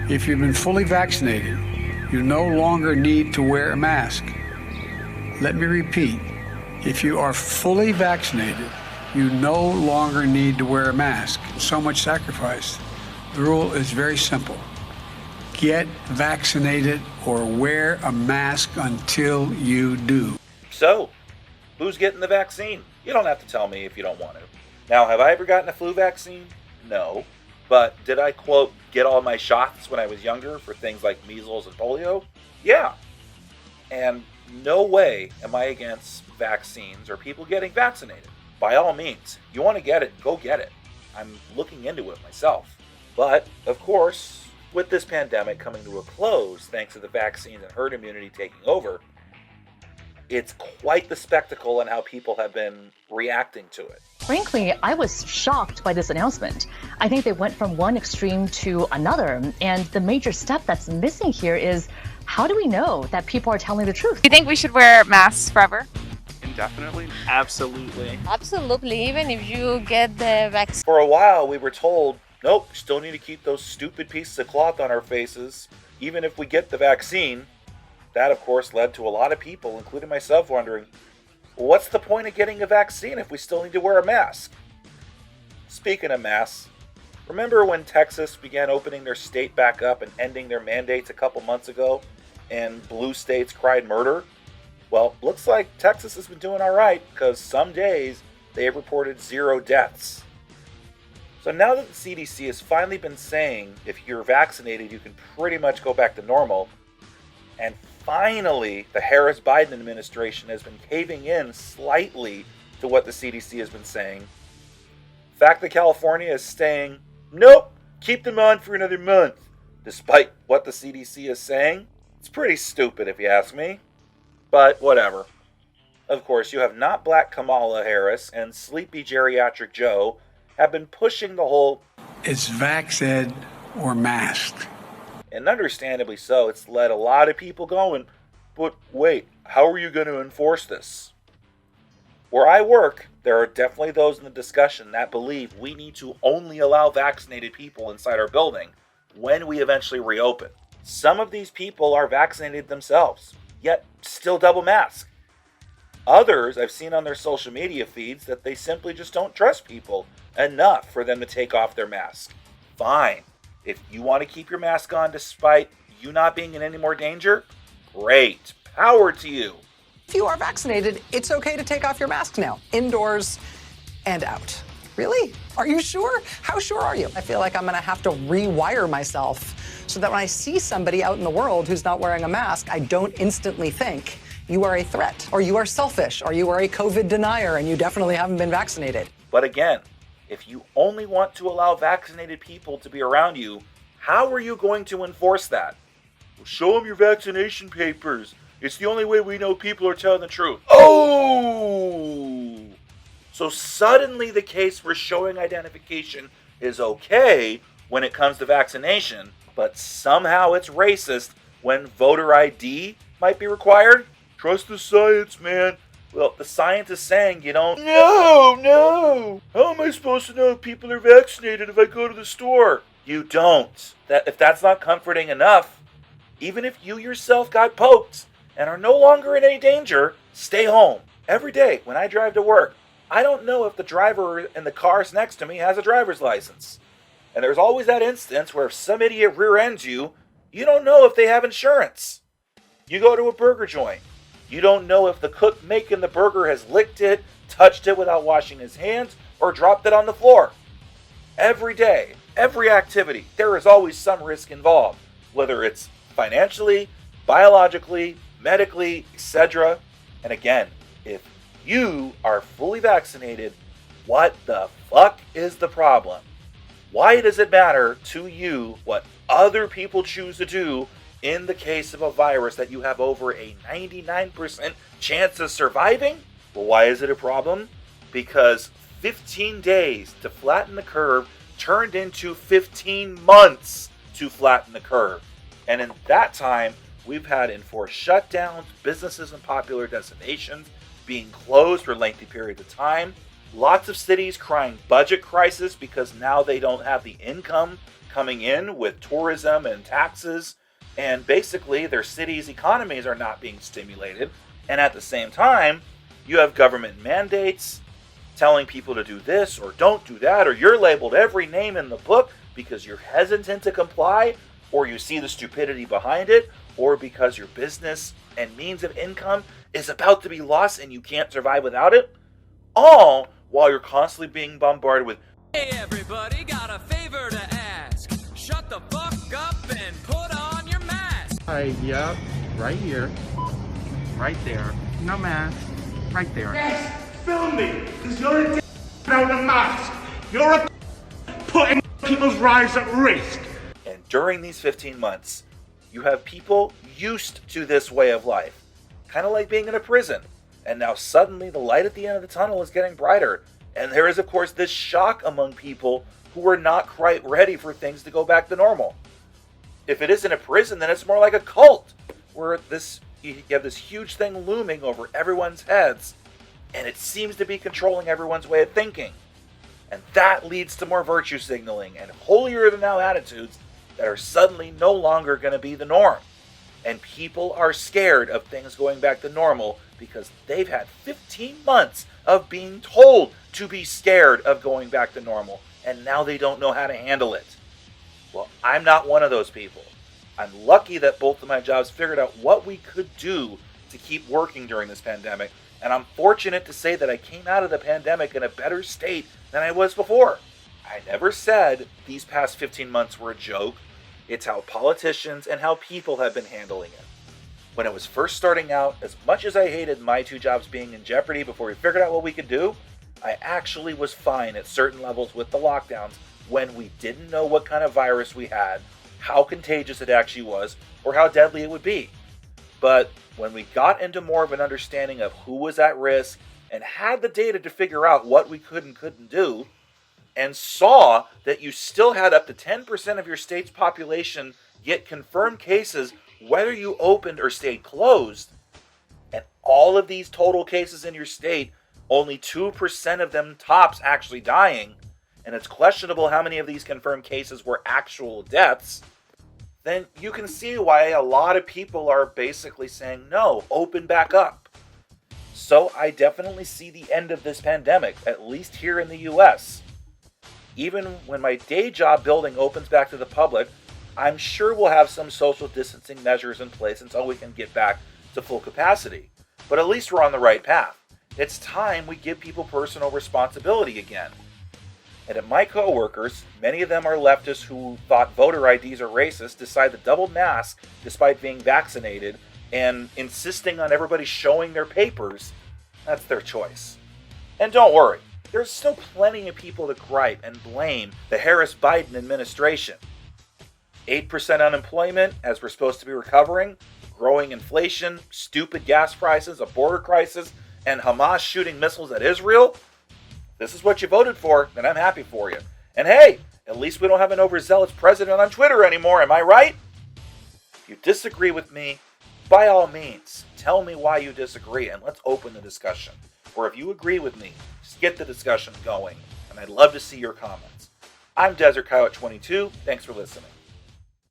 If you've been fully vaccinated, you no longer need to wear a mask. Let me repeat. If you are fully vaccinated, you no longer need to wear a mask. So much sacrifice. The rule is very simple. Get vaccinated or wear a mask until you do. So, who's getting the vaccine? You don't have to tell me if you don't want to. Now, have I ever gotten a flu vaccine? No. But did I, quote, get all my shots when I was younger for things like measles and polio? Yeah. And no way am I against vaccines or people getting vaccinated. By all means, you want to get it, go get it. I'm looking into it myself. But, of course, with this pandemic coming to a close thanks to the vaccines and herd immunity taking over, it's quite the spectacle on how people have been reacting to it. Frankly, I was shocked by this announcement. I think they went from one extreme to another. And the major step that's missing here is, how do we know that people are telling the truth? Do you think we should wear masks forever? Indefinitely? Absolutely. Absolutely, even if you get the vaccine. For a while, we were told, nope, still need to keep those stupid pieces of cloth on our faces, even if we get the vaccine. That, of course, led to a lot of people, including myself, wondering, what's the point of getting a vaccine if we still need to wear a mask? Speaking of masks, remember when Texas began opening their state back up and ending their mandates a couple months ago, and blue states cried murder? Well, looks like Texas has been doing all right, because some days they have reported 0 deaths. So now that the CDC has finally been saying if you're vaccinated, you can pretty much go back to normal, and finally the Harris-Biden administration has been caving in slightly to what the CDC has been saying. The fact that California is saying, nope, keep them on for another month, despite what the CDC is saying, it's pretty stupid if you ask me. But whatever. Of course, you have not Black Kamala Harris and sleepy geriatric Joe have been pushing the whole It's vaxxed or masked. And understandably so. It's led a lot of people going, but wait, how are you going to enforce this? Where I work, there are definitely those in the discussion that believe we need to only allow vaccinated people inside our building when we eventually reopen. Some of these people are vaccinated themselves, yet still double mask. Others I've seen on their social media feeds that they simply just don't trust people enough for them to take off their mask. Fine. If you want to keep your mask on despite you not being in any more danger, great. Power to you. If you are vaccinated, it's okay to take off your mask now, indoors and out. Really? Are you sure? How sure are you? I feel like I'm going to have to rewire myself so that when I see somebody out in the world who's not wearing a mask, I don't instantly think you are a threat, or you are selfish, or you are a COVID denier, and you definitely haven't been vaccinated. But again, if you only want to allow vaccinated people to be around you, how are you going to enforce that? Well, show them your vaccination papers. It's the only way we know people are telling the truth. Oh! So suddenly the case for showing identification is okay when it comes to vaccination, but somehow it's racist when voter ID might be required? Trust the science, man. Well, the science is saying you don't. No. How am I supposed to know if people are vaccinated if I go to the store? You don't. If that's not comforting enough, even if you yourself got poked and are no longer in any danger, stay home. Every day when I drive to work, I don't know if the driver in the cars next to me has a driver's license. And there's always that instance where if some idiot rear-ends you, you don't know if they have insurance. You go to a burger joint. You don't know if the cook making the burger has licked it, touched it without washing his hands, or dropped it on the floor. Every day, every activity, there is always some risk involved, whether it's financially, biologically, medically, etc. And again, if you are fully vaccinated, what the fuck is the problem? Why does it matter to you what other people choose to do in the case of a virus that you have over a 99% chance of surviving? Well, why is it a problem? Because 15 days to flatten the curve turned into 15 months to flatten the curve. And in that time, we've had enforced shutdowns, businesses and popular destinations being closed for lengthy periods of time. Lots of cities crying budget crisis because now they don't have the income coming in with tourism and taxes, and basically their cities' economies are not being stimulated. And at the same time, you have government mandates telling people to do this or don't do that, or you're labeled every name in the book because you're hesitant to comply, or you see the stupidity behind it, or because your business and means of income is about to be lost and you can't survive without it, all while you're constantly being bombarded with, "Hey everybody, got a favor to ask. Shut the fuck up and put on your mask." Yeah, right here. Right there. No mask. Right there. Yes, film me, because you're a without a mask. You're a putting people's lives at risk. And during these 15 months, you have people used to this way of life, kind of like being in a prison. And now suddenly the light at the end of the tunnel is getting brighter. And there is, of course, this shock among people who are not quite ready for things to go back to normal. If it isn't a prison, then it's more like a cult, where you have this huge thing looming over everyone's heads, and it seems to be controlling everyone's way of thinking. And that leads to more virtue signaling and holier-than-thou attitudes that are suddenly no longer going to be the norm. And people are scared of things going back to normal because they've had 15 months of being told to be scared of going back to normal, and now they don't know how to handle it. Well, I'm not one of those people. I'm lucky that both of my jobs figured out what we could do to keep working during this pandemic, and I'm fortunate to say that I came out of the pandemic in a better state than I was before. I never said these past 15 months were a joke. It's how politicians and how people have been handling it. When it was first starting out, as much as I hated my two jobs being in jeopardy before we figured out what we could do, I actually was fine at certain levels with the lockdowns when we didn't know what kind of virus we had, how contagious it actually was, or how deadly it would be. But when we got into more of an understanding of who was at risk and had the data to figure out what we could and couldn't do, and saw that you still had up to 10% of your state's population get confirmed cases whether you opened or stayed closed, and all of these total cases in your state, only 2% of them tops actually dying, and it's questionable how many of these confirmed cases were actual deaths, then you can see why a lot of people are basically saying, no, open back up. So I definitely see the end of this pandemic, at least here in the US. Even when my day job building opens back to the public, I'm sure we'll have some social distancing measures in place until we can get back to full capacity. But at least we're on the right path. It's time we give people personal responsibility again. And at my coworkers, many of them are leftists who thought voter IDs are racist, decide to double mask despite being vaccinated and insisting on everybody showing their papers. That's their choice. And don't worry, there's still plenty of people to gripe and blame the Harris-Biden administration. 8% unemployment as we're supposed to be recovering, growing inflation, stupid gas prices, a border crisis, and Hamas shooting missiles at Israel. This is what you voted for, then I'm happy for you. And hey, at least we don't have an overzealous president on Twitter anymore, am I right? If you disagree with me, by all means, tell me why you disagree and let's open the discussion. Or if you agree with me, just get the discussion going, and I'd love to see your comments. I'm Desert Coyote 22, thanks for listening.